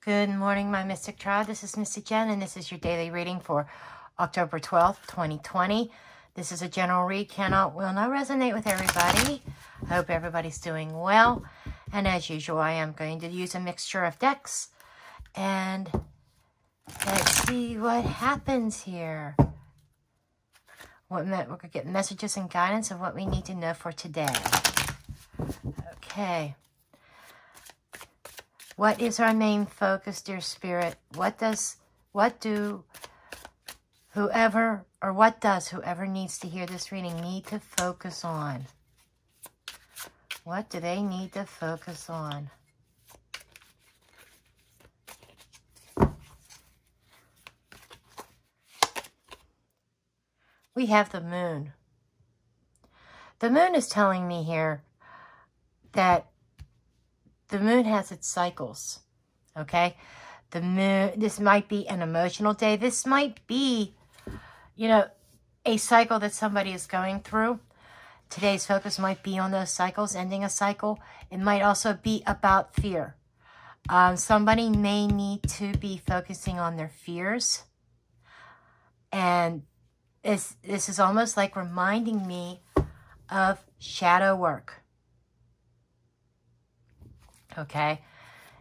Good morning, my Mystic Tribe. This is Mystic Jen, and this is your daily reading for October 12th, 2020. This is a general read. Will not resonate with everybody. I hope everybody's doing well. And as usual, I am going to use a mixture of decks. And let's see what happens here. We're going to get messages and guidance of what we need to know for today. Okay. What is our main focus, dear Spirit? What does whoever needs to hear this reading need to focus on? What do they need to focus on? We have the moon. The moon is telling me here that the moon has its cycles, okay? The moon, this might be an emotional day. This might be, a cycle that somebody is going through. Today's focus might be on those cycles, ending a cycle. It might also be about fear. Somebody may need to be focusing on their fears. And this is almost like reminding me of shadow work. Okay,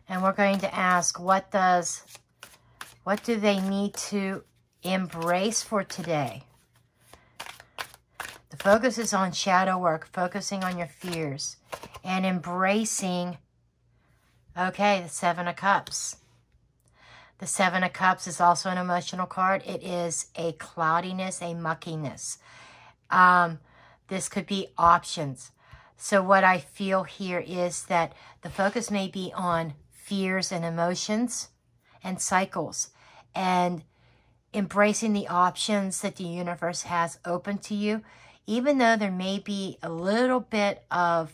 and we're going to ask, what do they need to embrace for today? The focus is on shadow work, focusing on your fears, and embracing, okay, the Seven of Cups. The Seven of Cups is also an emotional card. It is a cloudiness, a muckiness. This could be options. So what I feel here is that the focus may be on fears and emotions and cycles, and embracing the options that the universe has open to you, even though there may be a little bit of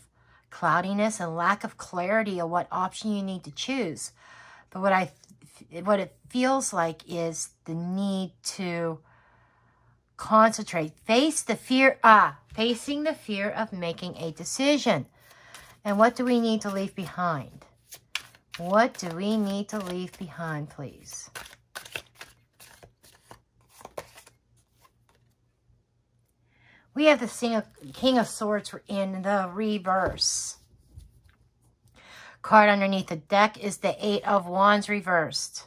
cloudiness and lack of clarity of what option you need to choose. But what it feels like is the need to concentrate, facing the fear of making a decision. And what do we need to leave behind? What do we need to leave behind, please? We have the King of Swords in the reverse. Card underneath the deck is the Eight of Wands reversed.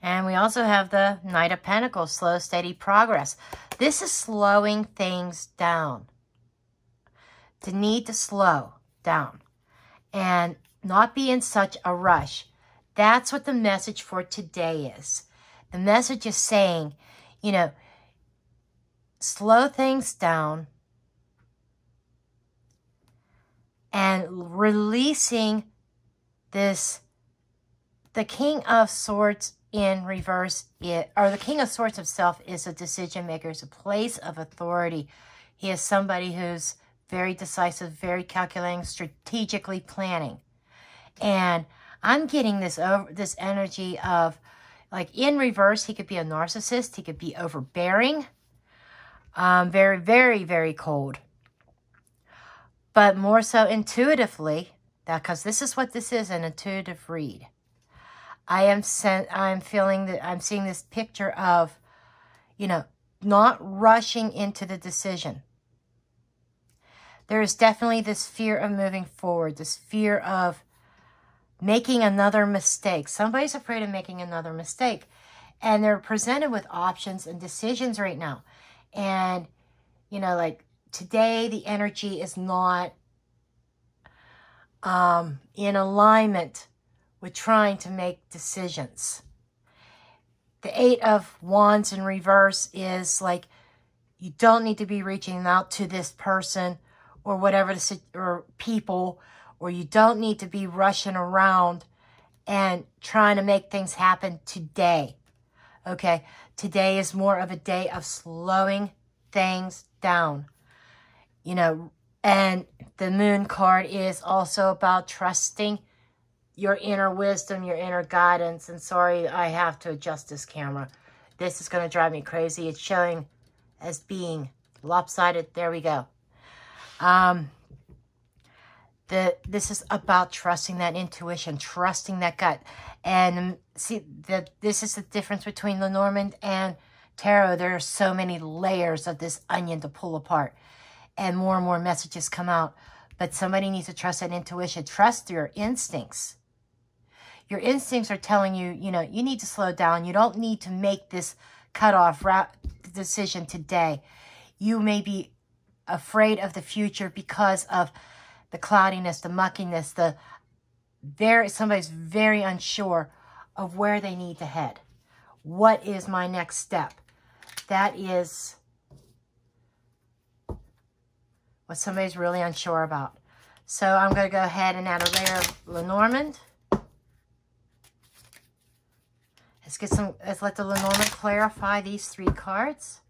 And we also have the Knight of Pentacles, slow, steady progress. This is slowing things down. The need to slow down and not be in such a rush. That's what the message for today is. The message is saying, slow things down and releasing this. The King of Swords in reverse, the King of Swords himself is a decision maker. It's a place of authority. He is somebody who's very decisive, very calculating, strategically planning. And I'm getting this energy of, like, in reverse, he could be a narcissist. He could be overbearing. Very, very, very cold. But more so intuitively, because this is what this is, an intuitive read. I'm feeling that I'm seeing this picture of, not rushing into the decision. There is definitely this fear of moving forward, this fear of making another mistake. Somebody's afraid of making another mistake. And they're presented with options and decisions right now. And, like today, the energy is not in alignment with trying to make decisions. The Eight of Wands in reverse is like, you don't need to be reaching out to this person or whatever, or people, or you don't need to be rushing around and trying to make things happen today. Okay, today is more of a day of slowing things down. And the Moon card is also about trusting your inner wisdom, your inner guidance. And sorry, I have to adjust this camera. This is going to drive me crazy. It's showing as being lopsided. There we go. This is about trusting that intuition, trusting that gut. And see, this is the difference between Lenormand and tarot. There are so many layers of this onion to pull apart. And more messages come out. But somebody needs to trust that intuition. Trust your instincts. Your instincts are telling you, you know, you need to slow down. You don't need to make this cutoff decision today. You may be afraid of the future because of the cloudiness, the muckiness, somebody's very unsure of where they need to head. What is my next step? That is what somebody's really unsure about. So I'm going to go ahead and add a layer of Lenormand. Let's let the Lenormand clarify these 3 cards.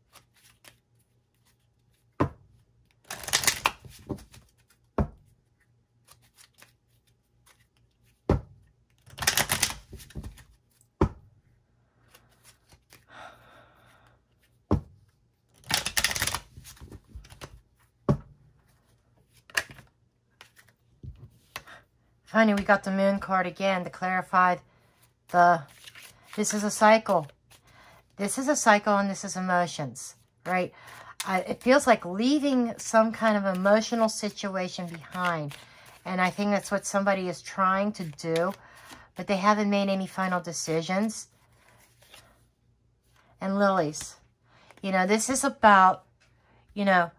Funny, we got the Moon card again to clarify this is a cycle. This is a cycle and this is emotions, right? It feels like leaving some kind of emotional situation behind. And I think that's what somebody is trying to do, but they haven't made any final decisions. And lilies. You know, this is about, you know,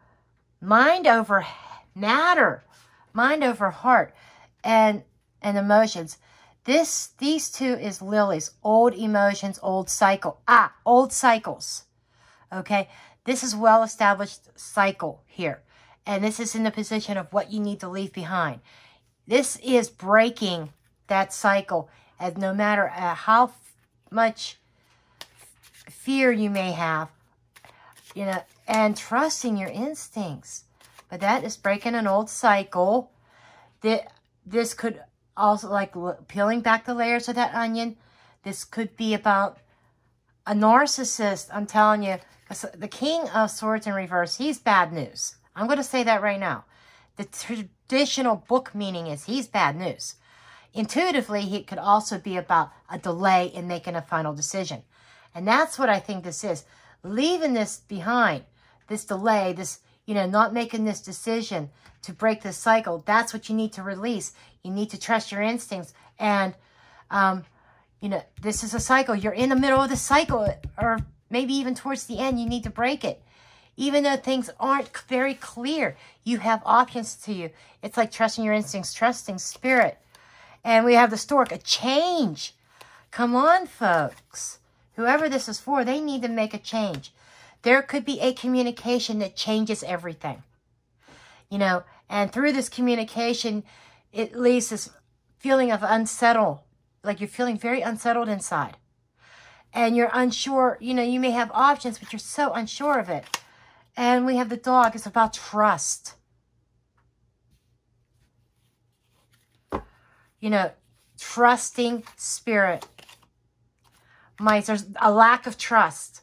mind over matter, mind over heart. And emotions. These 2 is lilies. Old emotions, old cycle. Old cycles. Okay? This is well-established cycle here. And this is in the position of what you need to leave behind. This is breaking that cycle. And no matter how much fear you may have, you know, and trusting your instincts. But that is breaking an old cycle. This could also, like peeling back the layers of that onion, this could be about a narcissist, I'm telling you. The King of Swords in reverse, he's bad news. I'm going to say that right now. The traditional book meaning is he's bad news. Intuitively, he could also be about a delay in making a final decision. And that's what I think this is. Leaving this behind, this delay, this, you know, not making this decision to break this cycle, that's what you need to release. You need to trust your instincts. And, you know, this is a cycle. You're in the middle of the cycle, or maybe even towards the end, you need to break it. Even though things aren't very clear, you have options to you. It's like trusting your instincts, trusting spirit. And we have the stork, a change. Come on, folks. Whoever this is for, they need to make a change. There could be a communication that changes everything. You know, and through this communication, it leaves this feeling of unsettled, like you're feeling very unsettled inside. And you're unsure, you know, you may have options, but you're so unsure of it. And we have the dog. It's about trust. You know, trusting spirit. There's a lack of trust.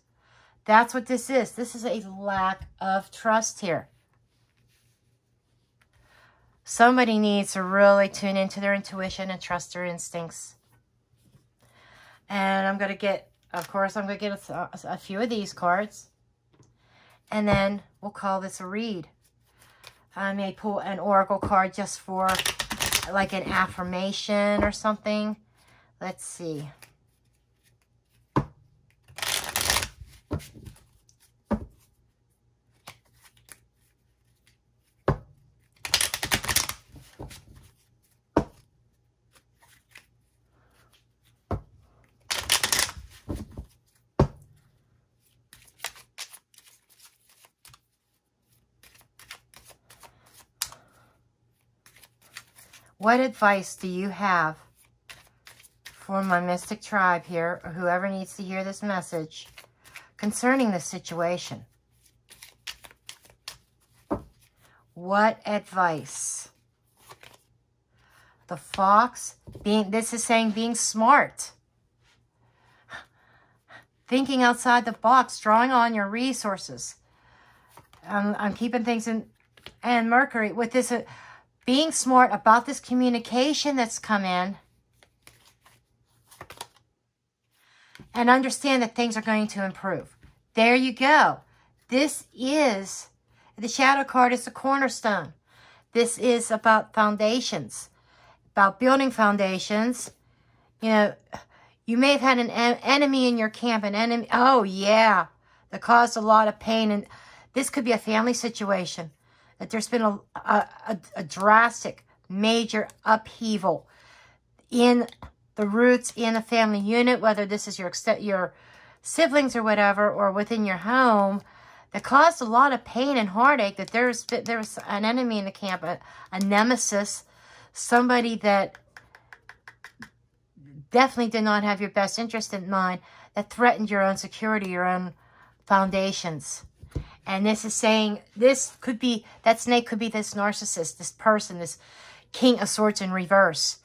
That's what this is. This is a lack of trust here. Somebody needs to really tune into their intuition and trust their instincts. And I'm going to get, of course, I'm going to get a few of these cards. And then we'll call this a read. I may pull an oracle card just for like an affirmation or something. Let's see. What advice do you have for my mystic tribe here, or whoever needs to hear this message, concerning this situation? What advice? The fox, this is saying being smart. Thinking outside the box, drawing on your resources. I'm keeping things in, and Mercury, with this, being smart about this communication that's come in, and understand that things are going to improve. There you go. This is, the shadow card is the cornerstone. This is about foundations, about building foundations. You know, you may have had an enemy in your camp, an enemy, oh yeah, that caused a lot of pain. And this could be a family situation, that there's been a drastic, major upheaval in the roots in a family unit, whether this is your siblings or whatever, or within your home, that caused a lot of pain and heartache, that there was an enemy in the camp, a nemesis, somebody that definitely did not have your best interest in mind, that threatened your own security, your own foundations. And this is saying, this could be, that snake could be this narcissist, this person, this King of Swords in reverse.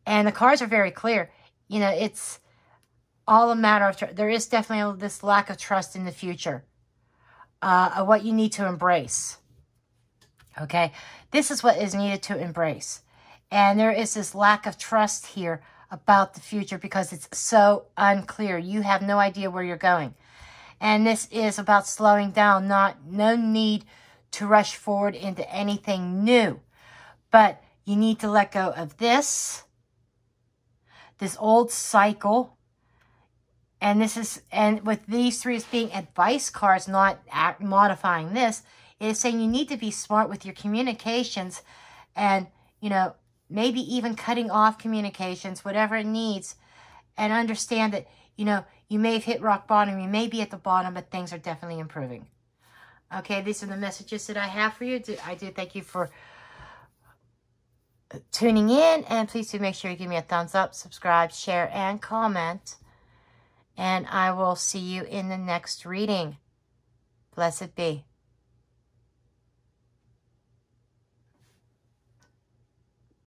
And the cards are very clear. You know, it's all a matter of, there is definitely this lack of trust in the future. Of what you need to embrace. Okay? This is what is needed to embrace. And there is this lack of trust here about the future because it's so unclear. You have no idea where you're going. And this is about slowing down, no need to rush forward into anything new. But you need to let go of this old cycle. And this is, and with these three as being advice cards, not modifying this, it is saying you need to be smart with your communications and, you know, maybe even cutting off communications, whatever it needs, and understand that, you know, you may have hit rock bottom, you may be at the bottom, but things are definitely improving. Okay, these are the messages that I have for you. I do thank you for tuning in, and please do make sure you give me a thumbs up, subscribe, share, and comment. And I will see you in the next reading. Blessed be.